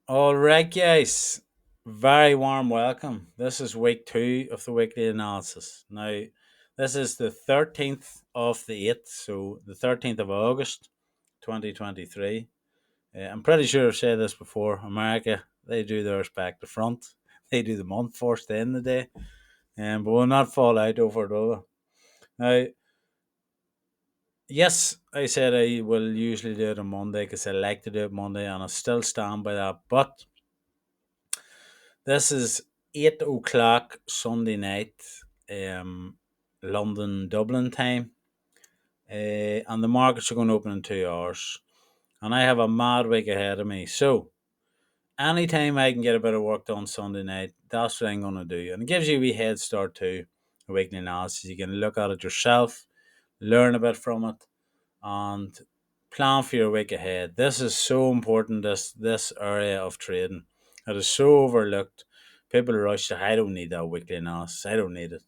All right, guys. Very warm welcome. This is week two of the weekly analysis. Now, this is the 13th of the 8th, so the 13th of August, 2023. I'm pretty sure I've said this before. America, they do theirs back to front. They do the month first, then the day. But we'll not fall out over it, will we? Now, yes, I said I will usually do it on Monday because I like to do it Monday, and I still stand by that. But this is 8 o'clock Sunday night, um, London, Dublin time. And the markets are going to open in 2 hours. And I have a mad week ahead of me. So, anytime I can get a bit of work done Sunday night, that's what I'm going to do. And it gives you a wee head start to a weekly analysis. You can look at it yourself, learn a bit from it, and plan for your week ahead. This is so important. This area of trading, it is so overlooked. People rush to, I don't need that weekly analysis. I don't need it.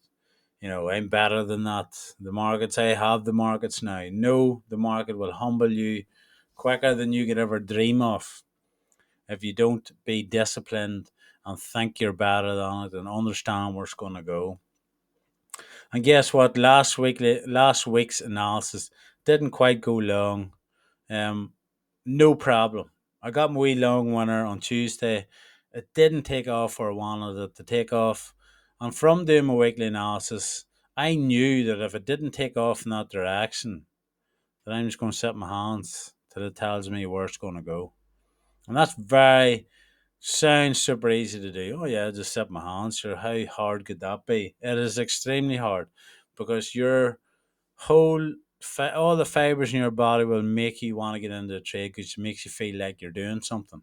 I'm better than that. The markets, I have the markets now. No, the market will humble you quicker than you could ever dream of if you don't be disciplined and think you're better than it and understand where it's going to go. And guess what? Last week's analysis didn't quite go long. Um, no problem. I got my wee long winner on Tuesday. It didn't take off where I wanted it to take off. And from doing my weekly analysis, I knew that if it didn't take off in that direction, that I'm just going to set my hands till it tells me where it's going to go. And that's very, sounds super easy to do. Oh, yeah, just set my hands. Sure, how hard could that be? It is extremely hard because your whole all the fibers in your body will make you want to get into the trade because it makes you feel like you're doing something.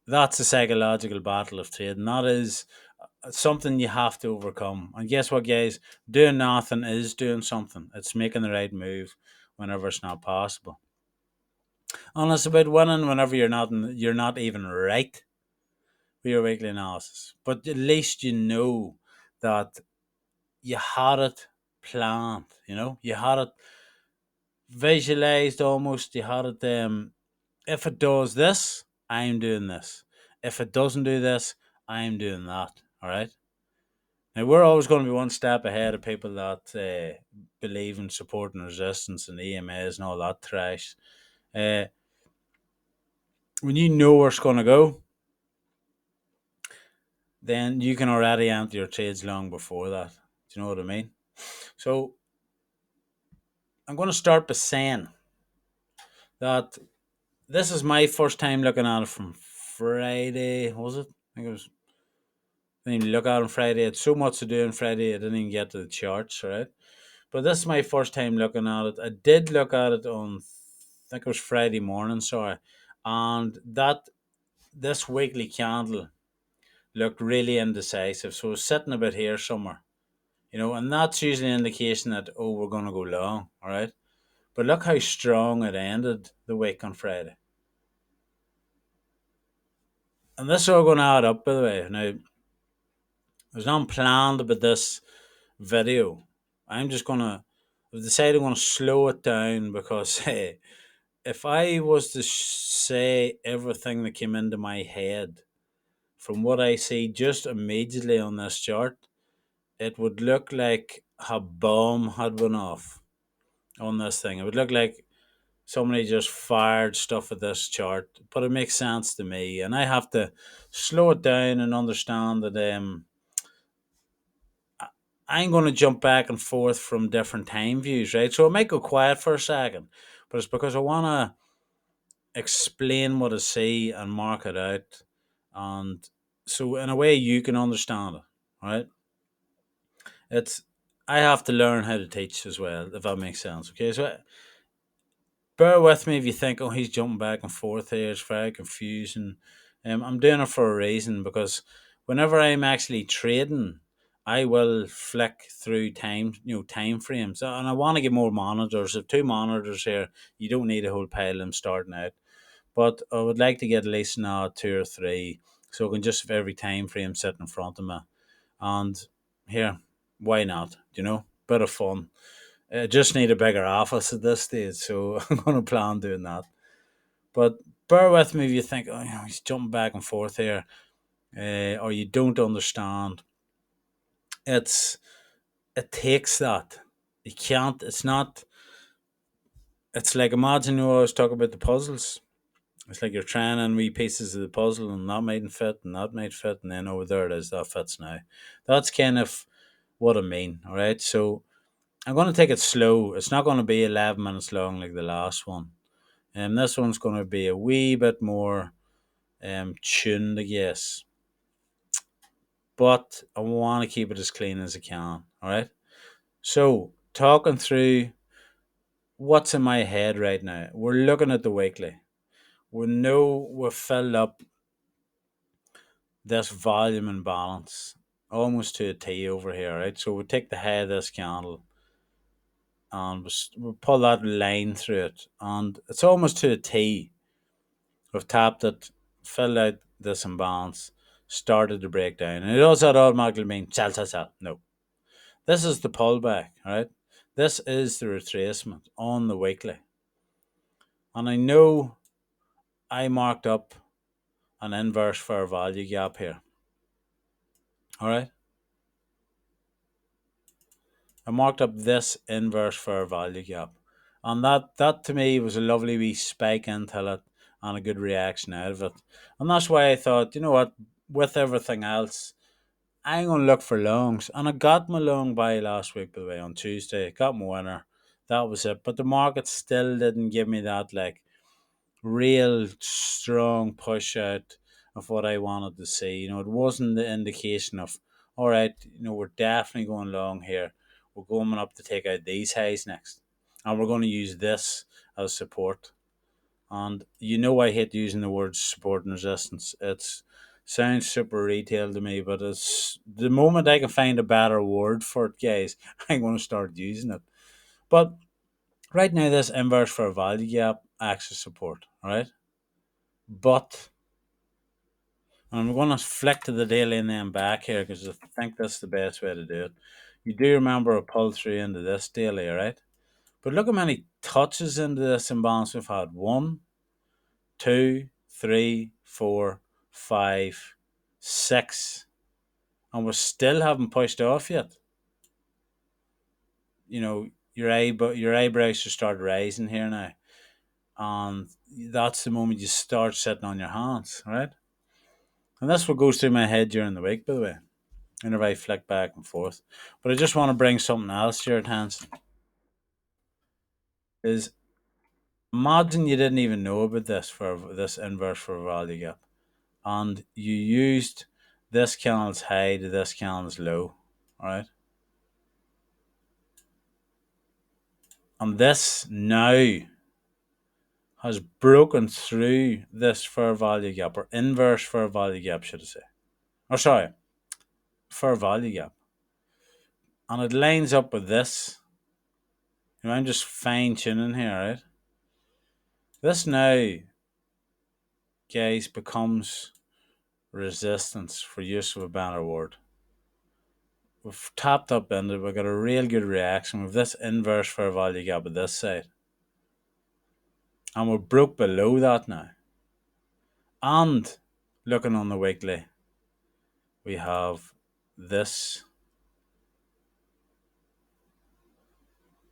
That's a psychological battle of trade, and that is something you have to overcome. And guess what, guys? Doing nothing is doing something. It's making the right move whenever it's not possible. And it's about winning whenever you're not even right with your weekly analysis. But at least you know that you had it planned. You had it visualized almost. You had it. If it does this, I'm doing this. If it doesn't do this, I'm doing that. All right. Now we're always going to be one step ahead of people that believe in support and resistance and EMAs and all that trash. Uh, when you know where it's going to go, then you can already enter your trades long before that. Do you know what I mean? So I'm going to start by saying that this is my first time looking at it from Friday. Was it? I think it was. I didn't even look at it on Friday. I had so much to do on Friday, I didn't even get to the charts, right? But this is my first time looking at it. I did look at it on, I think it was Friday morning, sorry. And that this weekly candle looked really indecisive. So it was sitting a bit here somewhere, and that's usually an indication that, oh, we're going to go long, all right? But look how strong it ended the week on Friday. And this is all going to add up, by the way. Now, there's nothing planned about this video. I'm just gonna I've decided I'm gonna slow it down because hey, if I was to say everything that came into my head from what I see just immediately on this chart, it would look like a bomb had went off on this thing. It would look like somebody just fired stuff at this chart, but it makes sense to me, and I have to slow it down and understand that I'm going to jump back and forth from different time views, right? So I might go quiet for a second, but it's because I want to explain what I see and mark it out. And so, in a way, you can understand it, right? It's, I have to learn how to teach as well, if that makes sense. Okay, so bear with me if you think, oh, he's jumping back and forth here. It's very confusing. I'm doing it for a reason because whenever I'm actually trading, I will flick through time frames, and I want to get more monitors. If two monitors here, you don't need a whole pile of them starting out. But I would like to get at least now two or three, so I can just have every time frame sit in front of me. And here, why not? Bit of fun. I just need a bigger office at this stage, so I'm going to plan doing that. But bear with me if you think, oh, he's jumping back and forth here, or you don't understand. It's it takes that. You can't. It's not. It's like, imagine you always talk about the puzzles. It's like you're trying on wee pieces of the puzzle, and that mightn't fit, and that might fit, and then over there it is, that fits now. That's kind of what I mean. All right, so I'm going to take it slow. It's not going to be 11 minutes long like the last one. And this one's going to be a wee bit more tuned, I guess. But I want to keep it as clean as I can. All right. So, talking through what's in my head right now, we're looking at the weekly. We know we've filled up this volume and balance almost to a T over here, right? So we take the head of this candle and we pull that line through it, and it's almost to a T. We've tapped it, filled out this imbalance, started to break down. And it does not automatically mean sell, sell, sell. No. This is the pullback, right? This is the retracement on the weekly. And I know I marked up an inverse fair value gap here. All right. I marked up this inverse fair value gap. And that to me was a lovely wee spike into it and a good reaction out of it. And that's why I thought, you know what, with everything else, I'm gonna look for longs. And I got my long buy last week, by the way, on Tuesday. Got my winner. That was it. But the market still didn't give me that like real strong push out of what I wanted to see. You know, it wasn't the indication of, all right, we're definitely going long here. We're going up to take out these highs next. And we're going to use this as support. And I hate using the words support and resistance. It's sounds super retail to me, but it's the moment I can find a better word for it, guys, I'm going to start using it. But right now, this inverse for a value gap acts as support, all right? But I'm going to flick to the daily and then back here because I think that's the best way to do it. You do remember a pull through into this daily, all right? But look how many touches into this imbalance we've had. One, two, three, four, five, six, and we still haven't pushed off yet. Your eyebrows should start rising here now, and that's the moment you start sitting on your hands, right? And that's what goes through my head during the week, by the way, whenever I flick back and forth. But I just want to bring something else to your attention. Is imagine you didn't even know about this for this inverse for value gap, and you used this candle's high to this candle's low, all right? And this now has broken through this fair value gap, or inverse fair value gap, should I say? Or sorry, fair value gap. And it lines up with this. I'm just fine tuning here, right? This now, guys, becomes resistance, for use of a better word. We've tapped up into it, we've got a real good reaction with this inverse fair value gap at this side. And we're broke below that now. And looking on the weekly, we have this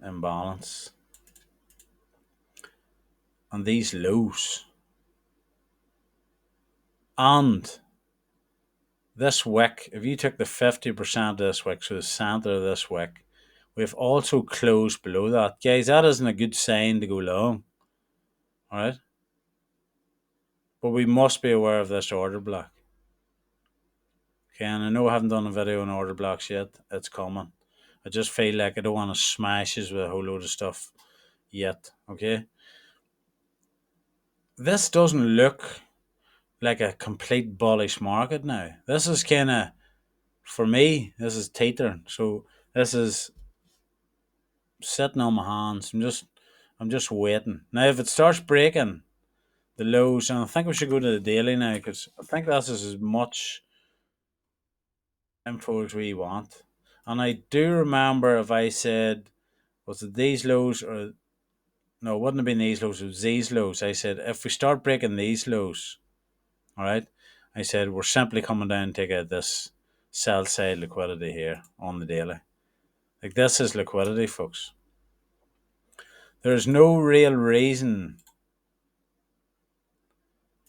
imbalance and these lows. And this wick, if you took the 50% of this wick, so the center of this wick, we've also closed below that. Guys, that isn't a good sign to go long. Alright? But we must be aware of this order block. Okay, and I know I haven't done a video on order blocks yet. It's coming. I just feel like I don't want to smash us with a whole load of stuff yet. Okay? This doesn't look like a complete bullish market now. This is kind of, for me, this is teetering. So this is sitting on my hands. I'm just waiting. Now, if it starts breaking the lows, and I think we should go to the daily now because I think that's as much info as we want. And I do remember if I said, was it these lows or no, it wouldn't have been these lows, it was these lows. I said, if we start breaking these lows, all right, I said, we're simply coming down to get this sell side liquidity here on the daily. Like, this is liquidity, folks. There's no real reason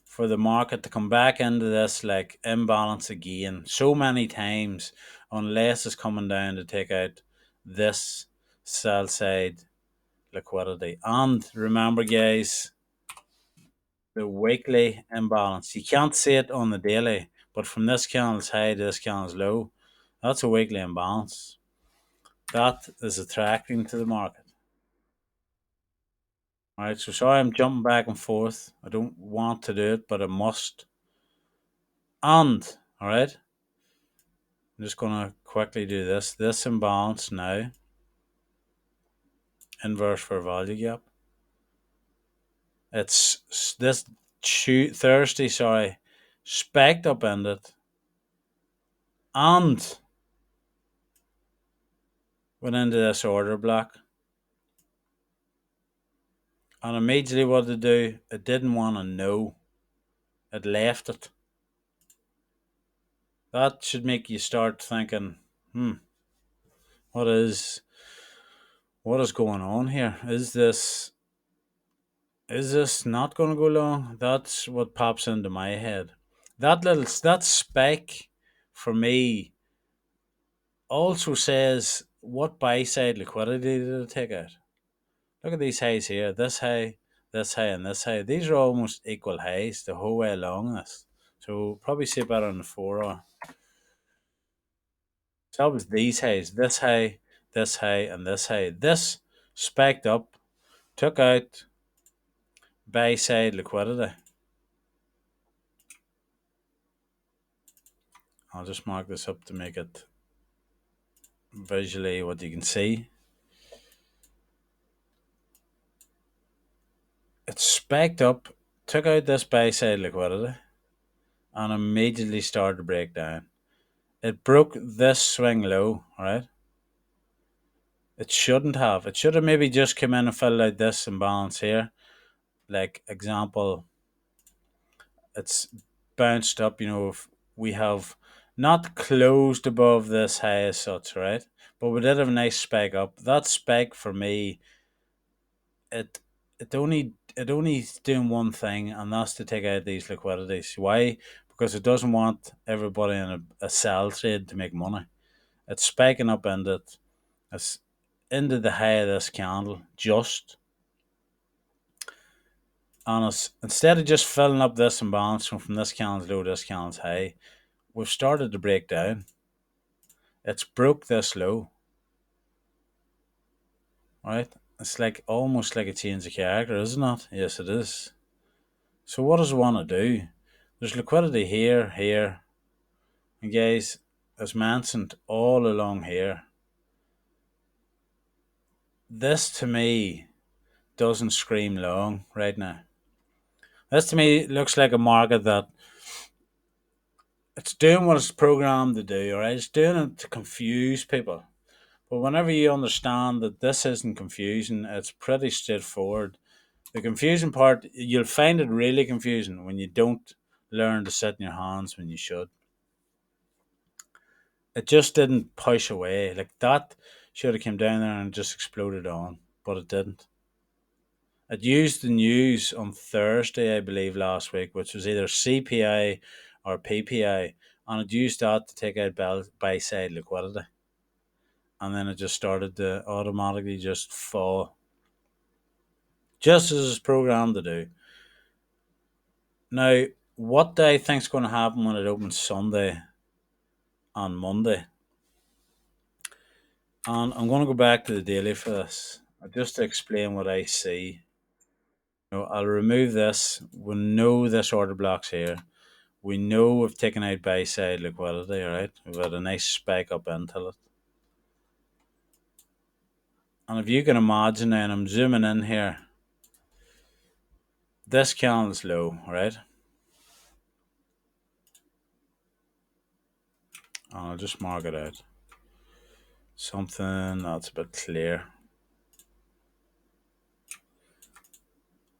for the market to come back into this like imbalance again so many times unless it's coming down to take out this sell side liquidity. And remember, guys, the weekly imbalance. You can't see it on the daily, but from this candle's high to this candle's low, that's a weekly imbalance. That is attracting to the market. All right, so sorry I'm jumping back and forth. I don't want to do it, but I must. And, all right, I'm just going to quickly do this. This imbalance now, inverse for value gap. It's this Thursday, sorry, spiked up in it and went into this order block. And immediately what to do, it didn't want to know. It left it. That should make you start thinking, what is what is going on here? Is this not going to go long? That's what pops into my head. That spike for me also says what buy side liquidity did it take out? Look at these highs here. This high, and this high. These are almost equal highs the whole way along this. So probably see better on the 4 hour. So that was these highs. This high, and this high. This spiked up, took out buy side liquidity. I'll just mark this up to make it visually what you can see. It spiked up, took out this buy side liquidity, and immediately started to break down. It broke this swing low, right? It shouldn't have. It should have maybe just come in and filled out this imbalance here. Like example, it's bounced up, if we have not closed above this high as such, right? But we did have a nice spike up. That spike for me, it it only is doing one thing, and that's to take out these liquidities. Why? Because it doesn't want everybody in a sell trade to make money. It's spiking up it's into the high of this candle, just and instead of just filling up this imbalance from this candle's low to this candle's high, we've started to break down. It's broke this low, right? It's like almost like a change of character, isn't it? Yes, it is. So what does it want to do? There's liquidity here, here, and guys, as mentioned all along here, this to me doesn't scream long right now. This to me looks like a market that it's doing what it's programmed to do, alright? It's doing it to confuse people. But whenever you understand that this isn't confusing, it's pretty straightforward. The confusing part, you'll find it really confusing when you don't learn to sit in your hands when you should. It just didn't push away. Like that should have came down there and just exploded on, but it didn't. It used the news on Thursday, I believe, last week, which was either CPI or PPI, and it used that to take out buy side liquidity. And then it just started to automatically just fall, just as it's programmed to do. Now, what do I think is going to happen when it opens Sunday and Monday? And I'm going to go back to the daily for this, just to explain what I see. I'll remove this. We know this order block's here. We know we've taken out buy side liquidity, all right? We've had a nice spike up into it. And if you can imagine, and I'm zooming in here, this candle's low, right? And I'll just mark it out. Something that's a bit clear.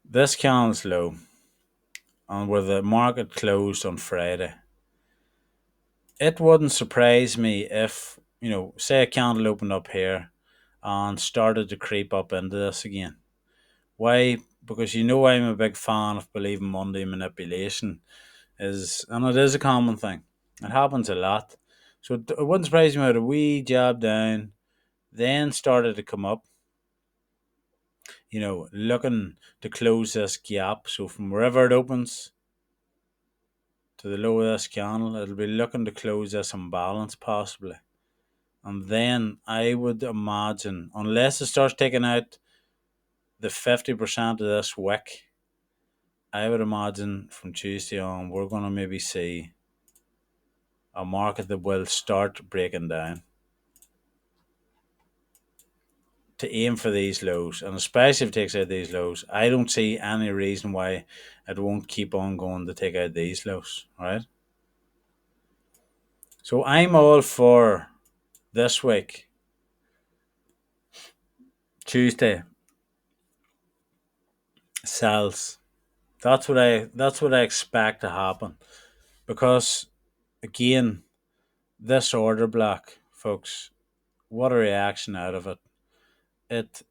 This candle's low, and where the market closed on Friday, it wouldn't surprise me if, say a candle opened up here and started to creep up into this again. Why? Because I'm a big fan of believing Monday manipulation and it is a common thing. It happens a lot. So it wouldn't surprise me if a wee jab down, then started to come up, looking to close this gap. So from wherever it opens to the low of this candle, it'll be looking to close this imbalance possibly. And then I would imagine, unless it starts taking out the 50% of this wick, I would imagine from Tuesday on, we're going to maybe see a market that will start breaking down to aim for these lows. And especially if it takes out these lows, I don't see any reason why it won't keep on going to take out these lows, right? So I'm all for this week, Tuesday, sells. That's what I expect to happen. Because again, this order block, folks, what a reaction out of it. It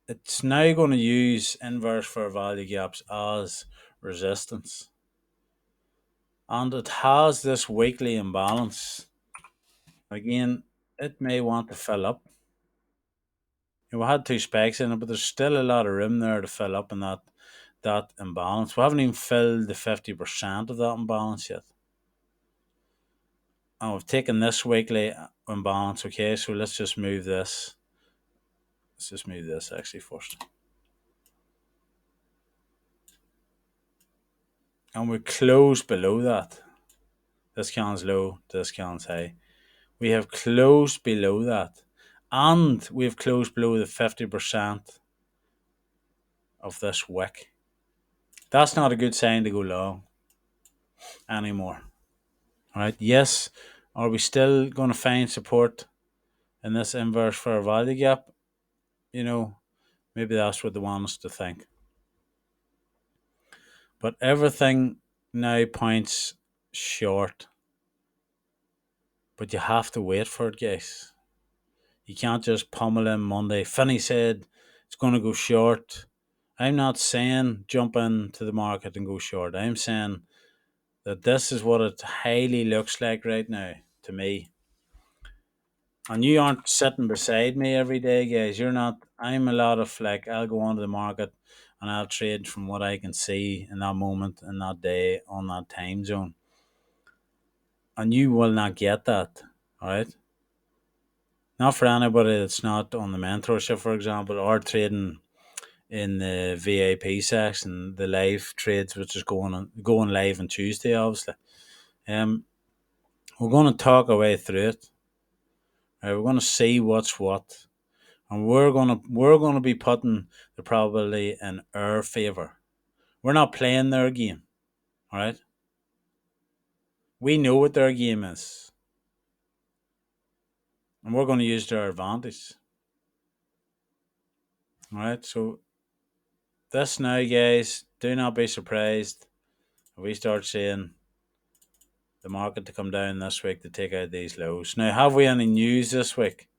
it's now going to use inverse fair value gaps as resistance. And it has this weekly imbalance. Again, it may want to fill up. We had two spikes in it, but there's still a lot of room there to fill up in that imbalance. We haven't even filled the 50% of that imbalance yet. And we've taken this weekly imbalance. Okay, so let's just move this. Let's just move this actually first. And we close below that. This candle's low, this candle's high. We have closed below that. And we've closed below the 50% of this wick. That's not a good sign to go long anymore. All right. Yes. Are we still going to find support in this inverse fair value gap? Maybe that's what they want us to think. But everything now points short. But you have to wait for it, guys. You can't just pummel in Monday. Finney said it's going to go short. I'm not saying jump into the market and go short. I'm saying that this is what it highly looks like right now to me. And you aren't sitting beside me every day, guys. You're not. I'm a lot of like, I'll go onto the market and I'll trade from what I can see in that moment, in that day, on that time zone. And you will not get that, all right? Not for anybody that's not on the mentorship, for example, or trading in the VIP section, the live trades, which is going live on Tuesday, obviously. We're going to talk our way through it. Right? We're going to see what's what, and we're gonna be putting the probability in our favor. We're not playing their game, all right? We know what their game is, and we're going to use their advantage. All right, so this now, guys, do not be surprised if we start seeing the market to come down this week to take out these lows. Now, have we any news this week?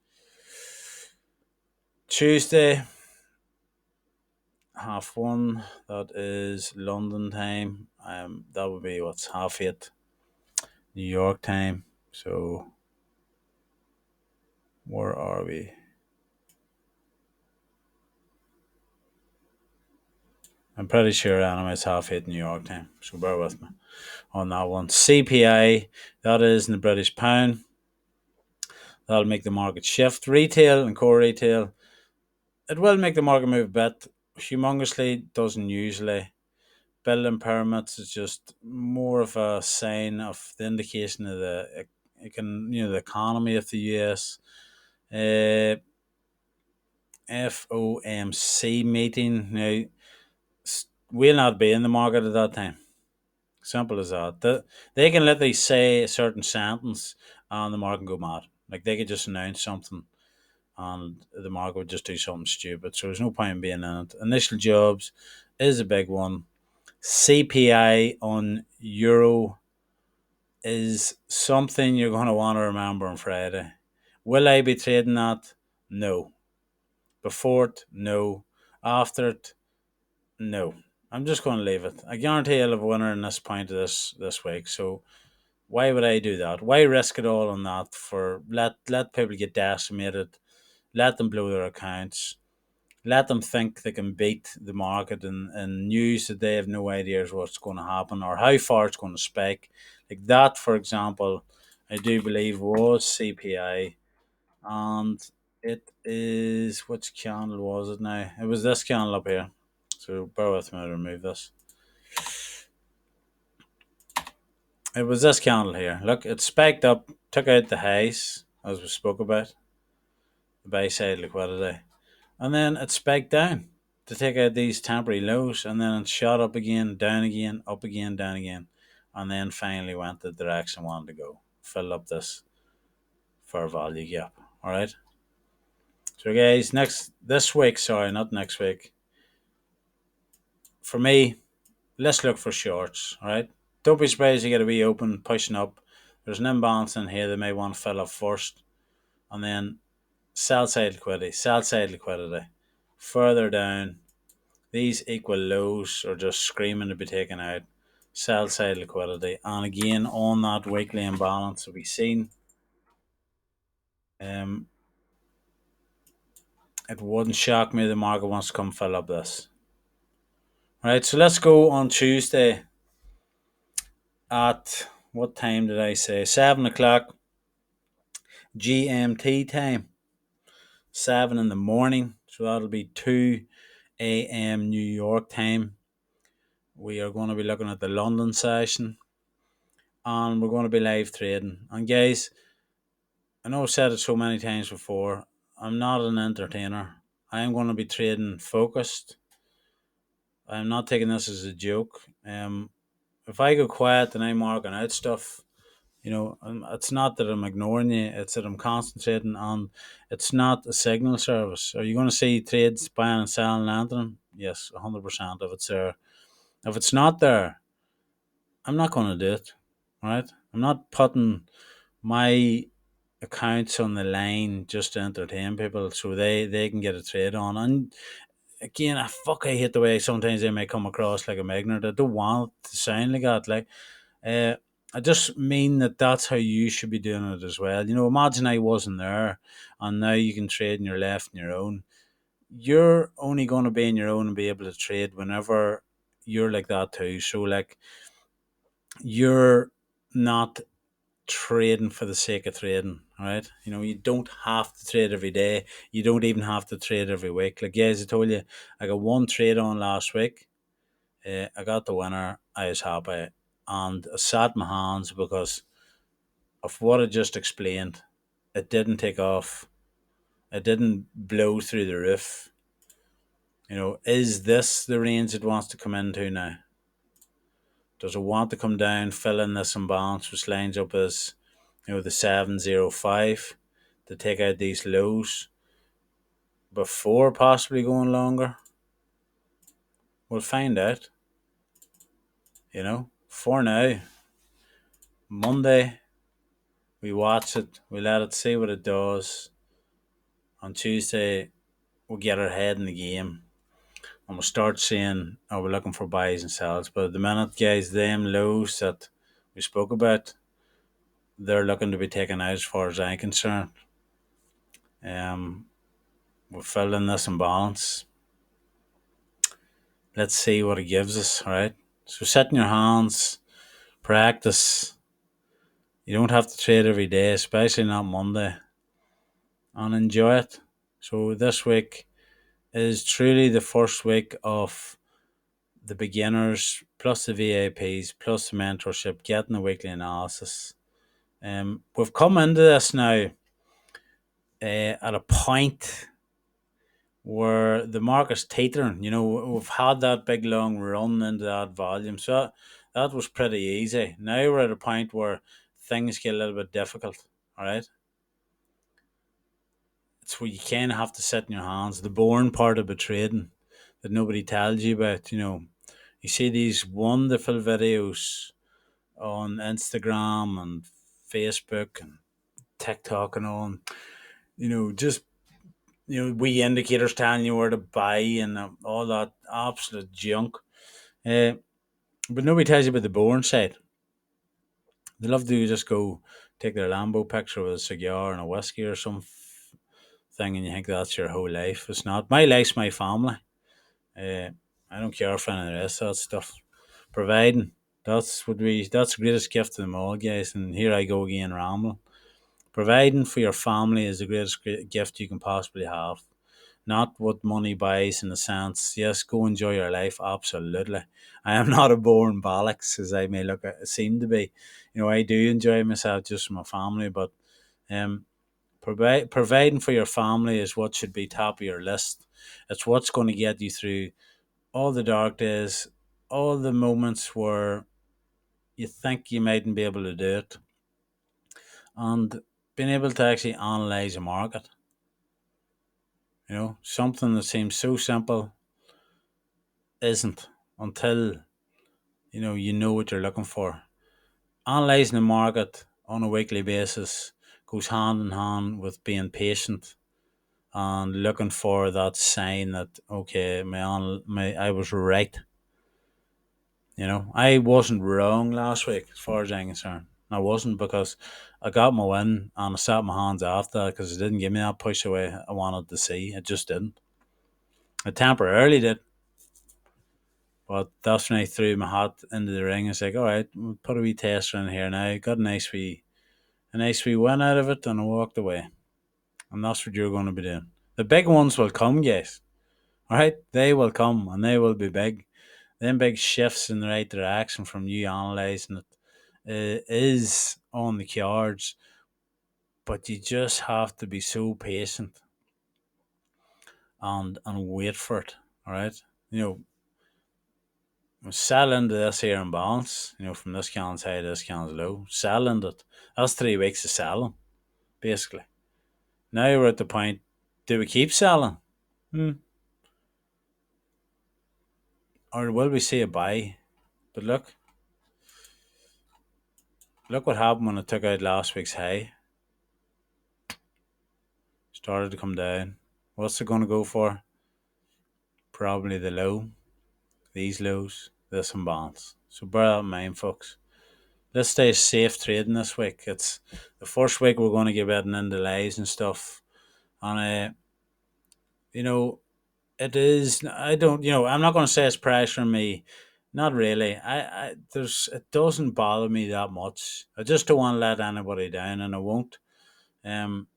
Tuesday, 1:30. That is London time. That would be what's 8:30 New York time. So where are we? I'm pretty sure anyway it's 8:30 New York time. So bear with me on that one. CPI, that is in the British pound. That'll make the market shift. Retail and core retail, it will make the market move a bit. Humongously, doesn't usually. Building permits is just more of a sign of the indication of the economy of the US. FOMC meeting. Now, we'll not be in the market at that time. Simple as that. They can literally say a certain sentence and the market can go mad. Like they could just announce something and the market would just do something stupid. So there's no point in being in it. Initial jobs is a big one. CPI on euro is something you're going to want to remember on Friday. Will I be trading that? No. Before it? No. After it? No. I'm just going to leave it. I guarantee I'll have a winner in this point of this week. So why would I do that? Why risk it all on that? For let people get decimated, let them blow their accounts, let them think they can beat the market and news that they have no idea what's going to happen or how far it's going to spike. Like that, for example, I do believe was CPI, and it is, which candle was it now? It was this candle up here. So bear with me, I'll remove this. It was this candle here. Look, it spiked up, took out the highs, as we spoke about, the buy side liquidity. And then it spiked down to take out these temporary lows, and then it shot up again, down again, up again, down again, and then finally went the direction I wanted to go. Fill up this fair value gap. All right. So guys, this week, sorry, not next week. For me, let's look for shorts. All right. Don't be surprised you get a wee open pushing up. There's an imbalance in here. They may want to fill up first, and then sell side liquidity. Further down, these equal lows are just screaming to be taken out. Sell side liquidity. And again, on that weekly imbalance that we've seen, um, it wouldn't shock me the market wants to come fill up this. Right, so let's go on Tuesday at, what time did I say? 7 o'clock GMT time. 7 in the morning. So that'll be 2 a.m. New York time. We are going to be looking at the London session, and we're going to be live trading. And guys, I know I've said it so many times before, I'm not an entertainer. I am going to be trading focused. I'm not taking this as a joke. If I go quiet and I'm marking out stuff, it's not that I'm ignoring you, it's that I'm concentrating on. It's not a signal service. Are you going to see trades buying and selling entering? Yes, 100% if it's there. If it's not there, I'm not going to do it. Right? I'm not putting my accounts on the line just to entertain people so they can get a trade on. And again, I hate the way sometimes they may come across like I'm ignorant. I don't want it to sound like that. Like, uh, I just mean that that's how you should be doing it as well. Imagine I wasn't there, and now you can trade in your left and your own. You're only going to be in your own and be able to trade whenever you're like that too. So like, you're not trading for the sake of trading, right? You don't have to trade every day. You don't even have to trade every week. Like, guys, I told you, I got one trade on last week. I got the winner. I was happy, and I sat my hands because of what I just explained. It didn't take off. It didn't blow through the roof. Is this the range it wants to come into now? Does it want to come down, fill in this imbalance, which lines up as the 705 to take out these lows before possibly going longer? We'll find out. For now, Monday, we watch it, we let it see what it does. On Tuesday, we'll get our head in the game and we'll start seeing, we're looking for buys and sells. But at the minute, guys, them lows that we spoke about, they're looking to be taken out as far as I'm concerned. We're filling this imbalance. Let's see what it gives us, all right? So sit in your hands, practice. You don't have to trade every day, especially not Monday, and enjoy it. So this week is truly the first week of the beginners, plus the VIPs, plus the mentorship, getting the weekly analysis. We've come into this now at a point where the market's teetering. We've had that big long run into that volume, so that was pretty easy. Now we're at a point where things get a little bit difficult. All right, it's where you kind of have to sit in your hands. The boring part of trading that nobody tells you about. You see these wonderful videos on Instagram and Facebook and TikTok and all. And, just wee indicators telling you where to buy and all that absolute junk. Uh, but nobody tells you about the boring side. They love to just go take their Lambo picture with a cigar and a whiskey or thing, and you think that's your whole life. It's not. My life's my family. Uh, I don't care for any of the rest of that stuff. Providing. That's the greatest gift of them all, guys. And here I go again, rambling. Providing for your family is the greatest gift you can possibly have. Not what money buys in a sense. Yes, go enjoy your life, absolutely. I am not a born bollocks as I may seem to be. I do enjoy myself just for my family, but um, providing for your family is what should be top of your list. It's what's going to get you through all the dark days, all the moments where you think you mightn't be able to do it, and being able to actually analyze a market. Something that seems so simple isn't until you know what you're looking for. Analyzing the market on a weekly basis goes hand in hand with being patient and looking for that sign that okay, I was right. I wasn't wrong last week as far as I'm concerned. I wasn't, because I got my win and I sat my hands after because it didn't give me that push away I wanted to see. It just didn't. It temporarily did, but that's when I threw my hat into the ring. It's like, all right, we'll put a wee tester in here now. Got a nice wee win out of it, and I walked away. And that's what you're going to be doing. The big ones will come, guys. All right, they will come, and they will be big. Them big shifts in the right direction from you analysing it is on the cards, but you just have to be so patient and wait for it. All right, sell into this here imbalance. From this candle's high to this candle's low. Sell into it. That's 3 weeks of selling, basically. Now we're at the point: do we keep selling, or will we see a buy? But look what happened when it took out last week's high. Started to come down. What's it going to go for? Probably the low, these lows, this imbalance. So bear that in mind, folks. Let's stay safe trading this week. It's the first week we're going to get getting into lies and stuff. And, you know, it is, I don't, I'm not going to say it's pressuring me. Not really. It doesn't bother me that much. I just don't want to let anybody down, and I won't. Um,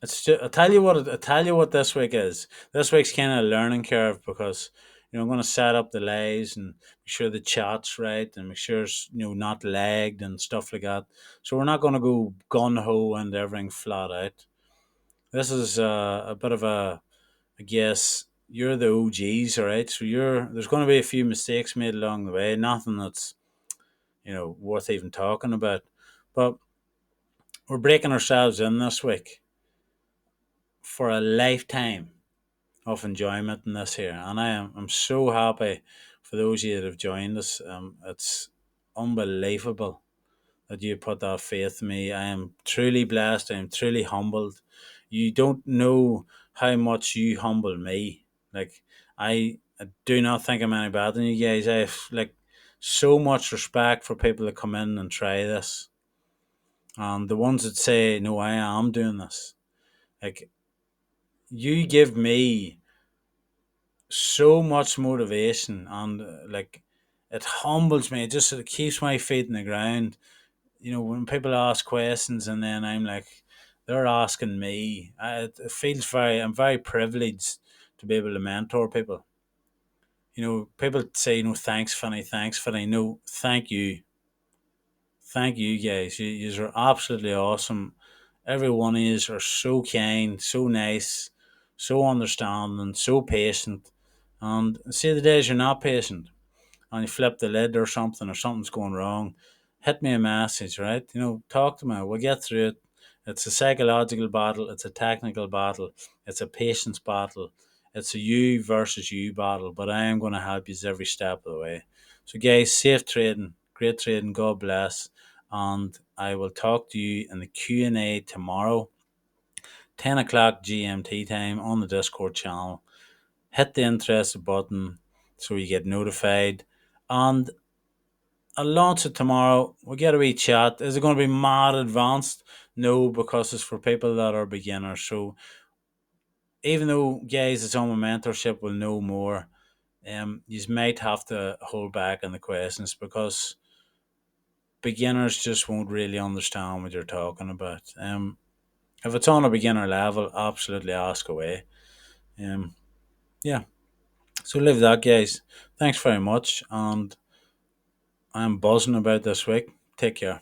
It's just, I tell you what this week is. This week's kind of a learning curve because I'm going to set up the lays and make sure the chat's right and make sure it's not lagged and stuff like that. So we're not going to go gun ho and everything flat out. This is a bit of I guess you're the OGs, all right. So there's going to be a few mistakes made along the way. Nothing that's worth even talking about, but we're breaking ourselves in this week for a lifetime of enjoyment in this here, and I'm so happy for those of you that have joined us. It's unbelievable that you put that faith in me. I am truly blessed. I am truly humbled. You don't know how much you humble me. Like I do not think I'm any better than you guys. I have so much respect for people that come in and try this, and the ones that say no, I am doing this. Like you give me so much motivation, and it humbles me. It keeps my feet in the ground. When people ask questions and then I'm like, they're asking me. It feels I'm very privileged to be able to mentor people. People say, thanks, Fanny, thanks, Fanny. No, thank you. Thank you, guys. You are absolutely awesome. Every one of you are so kind, so nice, so understanding, so patient. And see the days you're not patient and you flip the lid or something's going wrong, hit me a message, right? Talk to me. We'll get through it. It's a psychological battle, it's a technical battle, it's a patience battle, it's a you versus you battle, but I am going to help you every step of the way. So, guys, safe trading, great trading, God bless, and I will talk to you in the Q&A tomorrow, 10 o'clock GMT time on the Discord channel. Hit the interested button so you get notified, and I'll launch it tomorrow. We'll get a wee chat. Is it going to be mad advanced? No, because it's for people that are beginners. So even though guys it's on my mentorship will know more, you might have to hold back on the questions because beginners just won't really understand what you're talking about. If it's on a beginner level, absolutely ask away. Um, yeah. So live that, guys. Thanks very much, and I'm buzzing about this week. Take care.